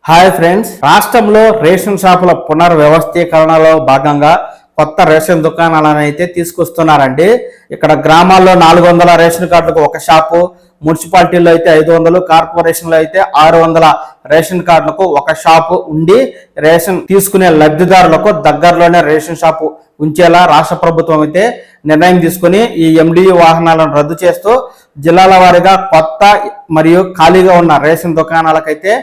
Hi friends, రాష్ట్రంలో ration షాపుల పునర్వ్యవస్థీకరణలో భాగంగా కొత్త రేషన్ దుకాణాలను అయితే తీసుకొస్తున్నారండి. ఇక్కడ గ్రామాల్లో 400 రేషన్ కార్డులకు ఒక షాపు, మున్సిపాలిటీలో అయితే 500, కార్పొరేషన్లో అయితే 600 రేషన్ కార్డులకు ఒక షాపు ఉండి రేషన్ తీసుకునే లబ్ధిదారులకు దగ్గరలోనే రేషన్ షాపు ఉంచేలా రాష్ట్ర ప్రభుత్వం అయితే నిర్ణయం తీసుకుని ఈ ఎండియు వాహనాలను రద్దు చేస్తూ జిల్లాల వారీగా కొత్త మరియు ఖాళీగా ఉన్న రేషన్ దుకాణాలకైతే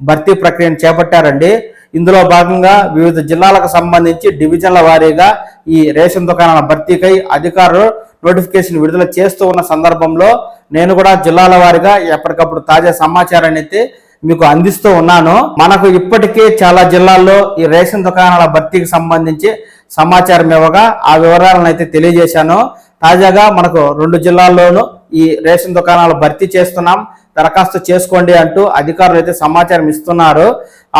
భర్తీ ప్రక్రియను చేపట్టారండి. ఇందులో భాగంగా వివిధ జిల్లాలకు సంబంధించి డివిజన్ల వారీగా ఈ రేషన్ దుకాణాల భర్తీకై అధికారులు నోటిఫికేషన్ విడుదల చేస్తూ ఉన్న సందర్భంలో నేను కూడా జిల్లాల వారీగా ఎప్పటికప్పుడు తాజా సమాచారాన్ని అయితే మీకు అందిస్తూ ఉన్నాను. మనకు ఇప్పటికే చాలా జిల్లాల్లో ఈ రేషన్ దుకాణాల భర్తీకి సంబంధించి సమాచారం ఇవ్వగా ఆ వివరాలను అయితే తెలియజేశాను. తాజాగా మనకు 2 జిల్లాల్లోనూ ఈ రేషన్ దుకాణాలు భర్తీ చేస్తున్నాం, దరఖాస్తు చేసుకోండి అంటూ అధికారులు అయితే సమాచారం ఇస్తున్నారు.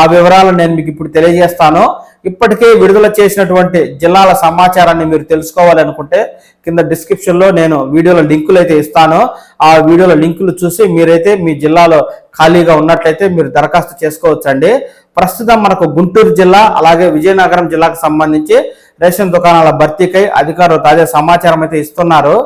ఆ వివరాలను నేను మీకు ఇప్పుడు తెలియజేస్తాను. ఇప్పటికే విడుదల చేసినటువంటి జిల్లాల సమాచారాన్ని మీరు తెలుసుకోవాలనుకుంటే కింద డిస్క్రిప్షన్లో నేను వీడియోల లింకులు అయితే ఇస్తాను. ఆ వీడియోల లింకులు చూసి మీరైతే మీ జిల్లాలో ఖాళీగా ఉన్నట్లయితే మీరు దరఖాస్తు చేసుకోవచ్చండి. ప్రస్తుతం మనకు గుంటూరు జిల్లా అలాగే విజయనగరం జిల్లాకు సంబంధించి రేషన్ దుకాణాల భర్తీకై అధికారులు తాజా సమాచారం అయితే ఇస్తున్నారు.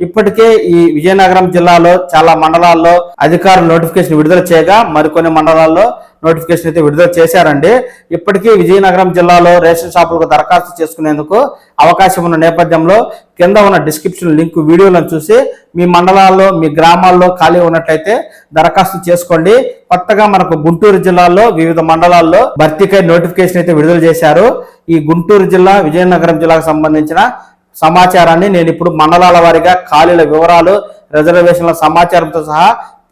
ఇప్పటికే ఈ విజయనగరం జిల్లాలో చాలా మండలాల్లో అధికారులు నోటిఫికేషన్ విడుదల చేయగా మరికొన్ని మండలాల్లో నోటిఫికేషన్ అయితే విడుదల చేశారండి. ఇప్పటికీ విజయనగరం జిల్లాలో రేషన్ షాపులకు దరఖాస్తు చేసుకునేందుకు అవకాశం ఉన్న నేపథ్యంలో కింద ఉన్న డిస్క్రిప్షన్ లింక్ వీడియోలను చూసి మీ మండలాల్లో మీ గ్రామాల్లో ఖాళీ ఉన్నట్లయితే దరఖాస్తు చేసుకోండి. కొత్తగా మనకు గుంటూరు జిల్లాలో వివిధ మండలాల్లో భర్తీకై నోటిఫికేషన్ అయితే విడుదల చేశారు. ఈ గుంటూరు జిల్లా విజయనగరం జిల్లాకు సంబంధించిన సమాచారాన్ని నేను ఇప్పుడు మండలాల వారీగా ఖాళీల వివరాలు, రిజర్వేషన్ల సమాచారంతో సహా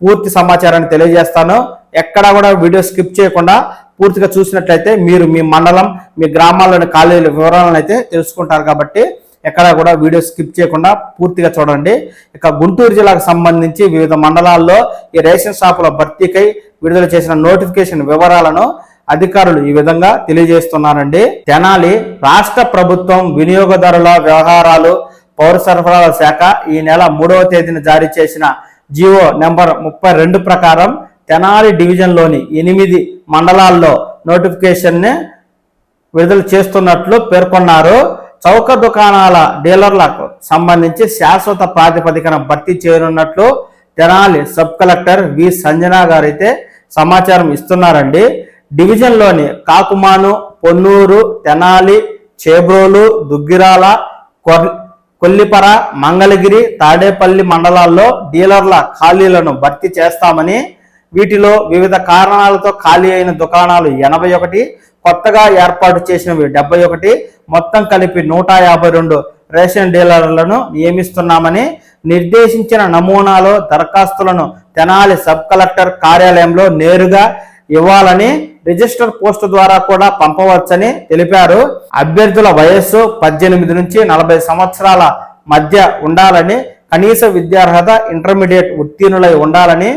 పూర్తి సమాచారాన్ని తెలియజేస్తాను. ఎక్కడా కూడా వీడియో స్కిప్ చేయకుండా పూర్తిగా చూసినట్లయితే మీరు మీ మండలం మీ గ్రామాల్లోని ఖాళీల వివరాలను అయితే తెలుసుకుంటారు. కాబట్టి ఎక్కడా కూడా వీడియో స్కిప్ చేయకుండా పూర్తిగా చూడండి. ఇక గుంటూరు జిల్లాకు సంబంధించి వివిధ మండలాల్లో ఈ రేషన్ షాపుల భర్తీకై విడుదల చేసిన నోటిఫికేషన్ వివరాలను అధికారులు ఈ విధంగా తెలియజేస్తున్నారండి. తెనాలి రాష్ట్ర ప్రభుత్వం వినియోగదారుల వ్యవహారాలు పౌర సరఫరాల శాఖ ఈ నెల 3వ తేదీన జారీ చేసిన జిఓ నెంబర్ 32 ప్రకారం తెనాలి డివిజన్లోని 8 మండలాల్లో నోటిఫికేషన్ ని విడుదల చేస్తున్నట్లు పేర్కొన్నారు. చౌక దుకాణాల డీలర్లకు సంబంధించి శాశ్వత ప్రాతిపదికన భర్తీ చేయనున్నట్లు తెనాలి సబ్ కలెక్టర్ వి సంజనా గారు అయితే సమాచారం ఇస్తున్నారండి. డివిజన్లోని కాకుమాను, పొన్నూరు, తెనాలి, చేబ్రోలు, దుగ్గిరాల, కొల్లిపర, మంగళగిరి, తాడేపల్లి మండలాల్లో డీలర్ల ఖాళీలను భర్తీ చేస్తామని, వీటిలో వివిధ కారణాలతో ఖాళీ అయిన దుకాణాలు 81, కొత్తగా ఏర్పాటు చేసినవి 71, మొత్తం కలిపి 152 రేషన్ డీలర్లను నియమిస్తున్నామని నిర్దేశించిన నమూనాలో దరఖాస్తులను తెనాలి సబ్ కలెక్టర్ కార్యాలయంలో నేరుగా ఇవ్వాలని, రిజిస్టర్ పోస్టు ద్వారా కూడా పంపవచ్చని తెలిపారు. అభ్యర్థుల వయస్సు 18 నుంచి 40 సంవత్సరాల మధ్య ఉండాలని, కనీస విద్యార్హత ఇంటర్మీడియట్ ఉత్తీర్ణులై ఉండాలని,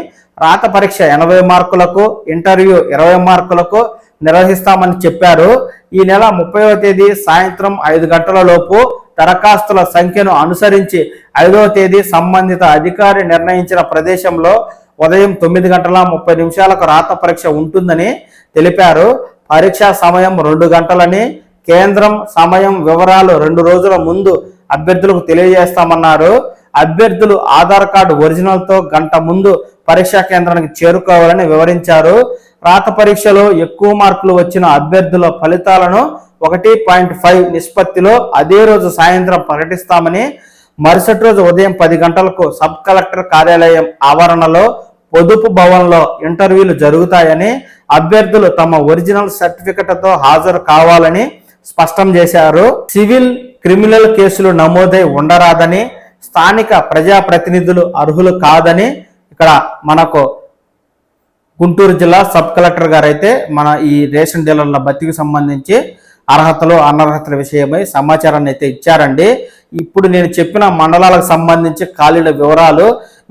రాత పరీక్ష 80 మార్కులకు, ఇంటర్వ్యూ 20 మార్కులకు నిర్వహిస్తామని చెప్పారు. ఈ నెల 30వ తేదీ సాయంత్రం 5 గంటల లోపు దరఖాస్తుల సంఖ్యను అనుసరించి 5వ తేదీ సంబంధిత అధికారి నిర్ణయించిన ప్రదేశంలో ఉదయం 9:30 రాత పరీక్ష ఉంటుందని తెలిపారు. పరీక్షా సమయం 2 గంటలని, కేంద్రం సమయం వివరాలు 2 రోజుల ముందు అభ్యర్థులకు తెలియజేస్తామన్నారు. అభ్యర్థులు ఆధార్ కార్డు ఒరిజినల్తో గంట ముందు పరీక్షా కేంద్రానికి చేరుకోవాలని వివరించారు. రాత పరీక్షలో ఎక్కువ మార్కులు వచ్చిన అభ్యర్థుల ఫలితాలను 1.5 నిష్పత్తిలో అదే రోజు సాయంత్రం ప్రకటిస్తామని, మరుసటి రోజు ఉదయం 10 గంటలకు సబ్ కలెక్టర్ కార్యాలయం ఆవరణలో పొదుపు భవన్లో ఇంటర్వ్యూలు జరుగుతాయని, అభ్యర్థులు తమ ఒరిజినల్ సర్టిఫికెట్తో హాజరు కావాలని స్పష్టం చేశారు. సివిల్, క్రిమినల్ కేసులు నమోదై ఉండరాదని, స్థానిక ప్రజాప్రతినిధులు అర్హులు కాదని ఇక్కడ మనకు గుంటూరు జిల్లా సబ్ కలెక్టర్ గారు అయితే మన ఈ రేషన్ డీలర్ల భర్తీకి సంబంధించి అర్హతలు అనర్హతల విషయమై సమాచారాన్ని అయితే ఇచ్చారండి. ఇప్పుడు నేను చెప్పిన మండలాలకు సంబంధించి ఖాళీల వివరాలు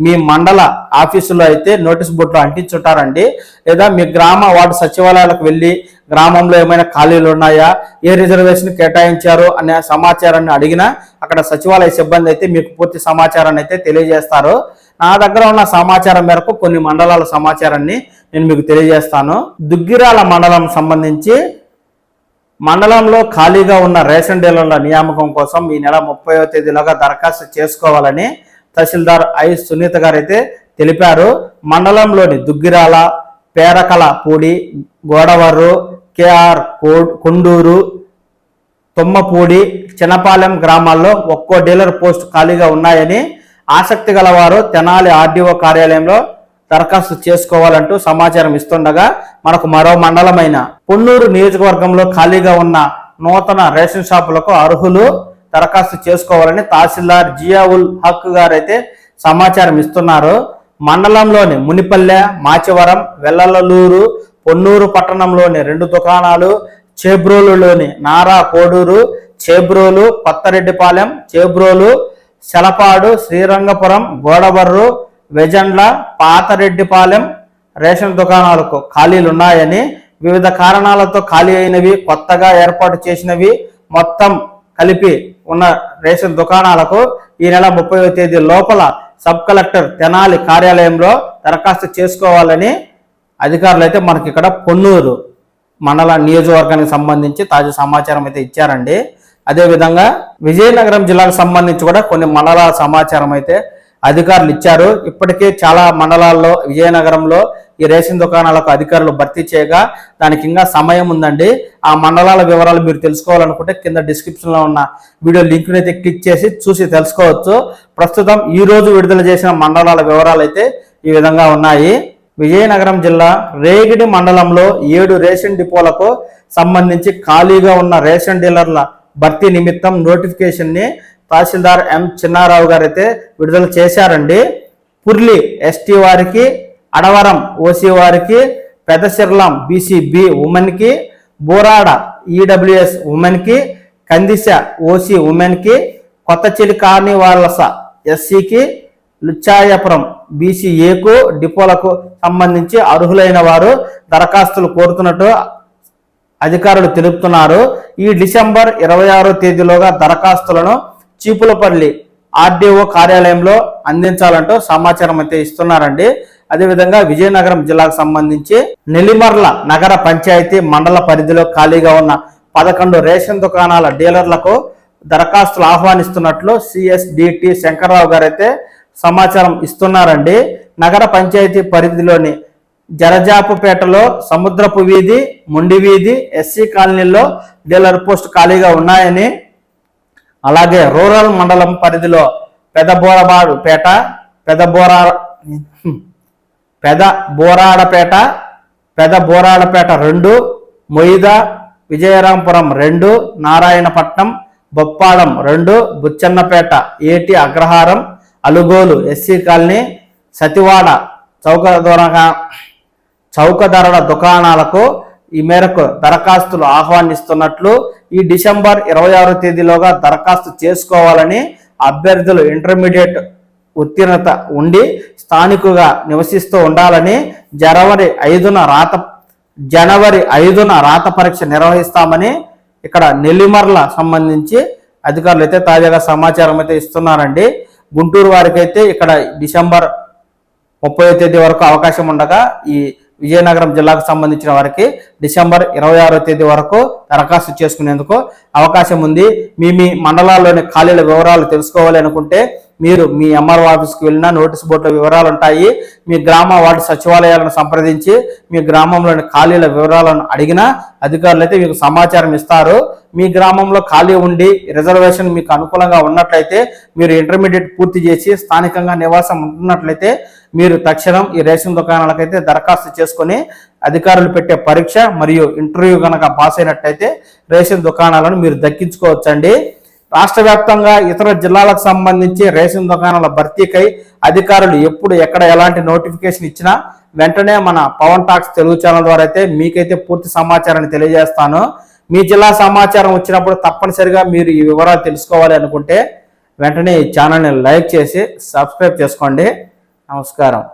మీ మండల ఆఫీసులో అయితే నోటీస్ బోర్డులో అంటించుంటారండి. లేదా మీ గ్రామ వార్డు సచివాలయాలకు వెళ్ళి గ్రామంలో ఏమైనా ఖాళీలు ఉన్నాయా, ఏ రిజర్వేషన్ కేటాయించారు అనే సమాచారాన్ని అడిగినా అక్కడ సచివాలయ సిబ్బంది అయితే మీకు పూర్తి సమాచారాన్ని అయితే తెలియజేస్తారు. నా దగ్గర ఉన్న సమాచారం మేరకు కొన్ని మండలాల సమాచారాన్ని నేను మీకు తెలియజేస్తాను. దుగ్గిరాల మండలం సంబంధించి మండలంలో ఖాళీగా ఉన్న రేషన్ డీలర్ల నియామకం కోసం ఈ నెల 30వ తేదీలోగా దరఖాస్తు చేసుకోవాలని తహసీల్దార్ ఐ సునీత గారు అయితే తెలిపారు. మండలంలోని దుగ్గిరాల, పేరకలపూడి, గోడవర్రు, కేఆర్ కొండూరు, తుమ్మపూడి, చిన్నపాలెం గ్రామాల్లో ఒక్కో డీలర్ పోస్ట్ ఖాళీగా ఉన్నాయని, ఆసక్తి గలవారు తెనాలి ఆర్డీఓ కార్యాలయంలో దరఖాస్తు చేసుకోవాలంటూ సమాచారం ఇస్తుండగా మనకు మరో మండలమైన పొన్నూరు నియోజకవర్గంలో ఖాళీగా ఉన్న నూతన రేషన్ షాపులకు అర్హులు దరఖాస్తు చేసుకోవాలని తహసీల్దార్ జియావుల్ హక్ గారైతే సమాచారం ఇస్తున్నారు. మండలంలోని మునిపల్లె, మాచవరం, వెల్లలూరు, పొన్నూరు పట్టణంలోని 2 దుకాణాలు, చేబ్రోలులోని నారా కోడూరు, చేబ్రోలు, కొత్తరెడ్డిపాలెం, చేబ్రోలు, శలపాడు, శ్రీరంగపురం, గోడవర్రు, వెజండ్ల, పాతరెడ్డిపాలెం రేషన్ దుకాణాలకు ఖాళీలున్నాయని, వివిధ కారణాలతో ఖాళీ అయినవి, కొత్తగా ఏర్పాటు చేసినవి మొత్తం కలిపి ఉన్న రేషన్ దుకాణాలకు ఈ నెల 30వ తేదీ లోపల సబ్ కలెక్టర్ తెనాలి కార్యాలయంలో దరఖాస్తు చేసుకోవాలని అధికారులు అయితే మనకి ఇక్కడ పొన్నూరు మండల నియోజకవర్గానికి సంబంధించి తాజా సమాచారం అయితే ఇచ్చారండి. అదేవిధంగా విజయనగరం జిల్లాకు సంబంధించి కూడా కొన్ని మండలాల సమాచారం అయితే అధికారులు ఇచ్చారు. ఇప్పటికే చాలా మండలాల్లో విజయనగరంలో ఈ రేషన్ దుకాణాలకు అధికారులు భర్తీ చేయగా దానికి ఇంకా సమయం ఉందండి. ఆ మండలాల వివరాలు మీరు తెలుసుకోవాలనుకుంటే కింద డిస్క్రిప్షన్లో ఉన్న వీడియో లింక్ని అయితే క్లిక్ చేసి చూసి తెలుసుకోవచ్చు. ప్రస్తుతం ఈ రోజు విడుదల చేసిన మండలాల వివరాలు అయితే ఈ విధంగా ఉన్నాయి. విజయనగరం జిల్లా రేగిడి మండలంలో 7 రేషన్ డిపోలకు సంబంధించి ఖాళీగా ఉన్న రేషన్ డీలర్ల భర్తీ నిమిత్తం నోటిఫికేషన్ ని తహసీల్దార్ ఎం చిన్నారావు గారు అయితే విడుదల చేశారండి. పుర్లి ఎస్టీ వారికి, అడవరం ఓసీ వారికి, పెదశిర్లం బీసీ-బి ఉమెన్ కి, బోరాడ ఈడబ్ల్యూఎస్ ఉమెన్ కి, కందిశ ఓసీ ఉమెన్ కి, కొత్తచిలి కాలనీవాలస ఎస్సీకి, లుచ్చాయపురం బీసీ-ఏకు డిపోలకు సంబంధించి అర్హులైన వారు దరఖాస్తులు కోరుతున్నట్టు అధికారులు తెలుపుతున్నారు. ఈ డిసెంబర్ 26వ తేదీలోగా దరఖాస్తులను చీపులపల్లి ఆర్డీఓ కార్యాలయంలో అందించాలంటూ సమాచారం అయితే ఇస్తున్నారండి. అదేవిధంగా విజయనగరం జిల్లాకు సంబంధించి నెల్లిమర్ల నగర పంచాయతీ మండల పరిధిలో ఖాళీగా ఉన్న 11 రేషన్ దుకాణాల డీలర్లకు దరఖాస్తులు ఆహ్వానిస్తున్నట్లు సిఎస్డిటి శంకర్రావు గారు అయితే సమాచారం ఇస్తున్నారండి. నగర పంచాయతీ పరిధిలోని జరజాపుపేటలో, సముద్రపు వీధి, మొండి వీధి, ఎస్సీ కాలనీలో డీలర్ పోస్ట్ ఖాళీగా ఉన్నాయని, అలాగే రూరల్ మండలం పరిధిలో పెదబోరాడపేట 2, మొయిద, విజయరాంపురం 2, నారాయణపట్నం, బొప్పాళం 2, బుచ్చన్నపేట, ఏటి అగ్రహారం, అలుగోలు ఎస్సీ కాలనీ, సతివాడ చౌకధరల దుకాణాలకు ఈ మేరకు దరఖాస్తులు ఆహ్వానిస్తున్నట్లు, ఈ డిసెంబర్ 26వ తేదీలోగా దరఖాస్తు చేసుకోవాలని, అభ్యర్థులు ఇంటర్మీడియట్ ఉత్తీర్ణత ఉండి స్థానికుగా నివసిస్తూ ఉండాలని, జనవరి 5న రాత పరీక్ష నిర్వహిస్తామని ఇక్కడ నెల్లిమర్ల సంబంధించి అధికారులు అయితే తాజాగా సమాచారం అయితే ఇస్తున్నారండి. గుంటూరు వారికి అయితే ఇక్కడ డిసెంబర్ 30వ తేదీ వరకు అవకాశం ఉండగా, ఈ విజయనగరం జిల్లాకు సంబంధించిన వారికి డిసెంబర్ 26వ తేదీ వరకు దరఖాస్తు చేసుకునేందుకు అవకాశం ఉంది. మీ మండలాల్లోని ఖాళీల వివరాలు తెలుసుకోవాలి అనుకుంటే మీరు మీ ఎంఆర్ఓ ఆఫీస్కి వెళ్ళినా నోటీస్ బోర్డులో వివరాలు ఉంటాయి. మీ గ్రామ వార్డు సచివాలయాలను సంప్రదించి మీ గ్రామంలోని ఖాళీల వివరాలను అడిగినా అధికారులు అయితే మీకు సమాచారం ఇస్తారు. మీ గ్రామంలో ఖాళీ ఉండి రిజర్వేషన్ మీకు అనుకూలంగా ఉన్నట్లయితే, మీరు ఇంటర్మీడియట్ పూర్తి చేసి స్థానికంగా నివాసం ఉంటున్నట్లయితే మీరు తక్షణం ఈ రేషన్ దుకాణాలకైతే దరఖాస్తు చేసుకొని అధికారులు పెట్టే పరీక్ష మరియు ఇంటర్వ్యూ కనుక పాస్ అయినట్లయితే రేషన్ దుకాణాలను మీరు దక్కించుకోవచ్చండి. రాష్ట్ర వ్యాప్తంగా ఇతర జిల్లాలకు సంబంధించి రేషన్ దుకాణాల భర్తీకై అధికారులు ఎప్పుడు ఎక్కడ ఎలాంటి నోటిఫికేషన్ ఇచ్చినా వెంటనే మన పవన్ టాక్స్ తెలుగు ఛానల్ ద్వారా అయితే మీకైతే పూర్తి సమాచారాన్ని తెలియజేస్తాను. మీ జిల్లా సమాచారం వచ్చినప్పుడు తప్పనిసరిగా మీరు ఈ వివరాలు తెలుసుకోవాలి అనుకుంటే వెంటనే ఈ ఛానల్ని లైక్ చేసి సబ్స్క్రైబ్ చేసుకోండి. నమస్కారం.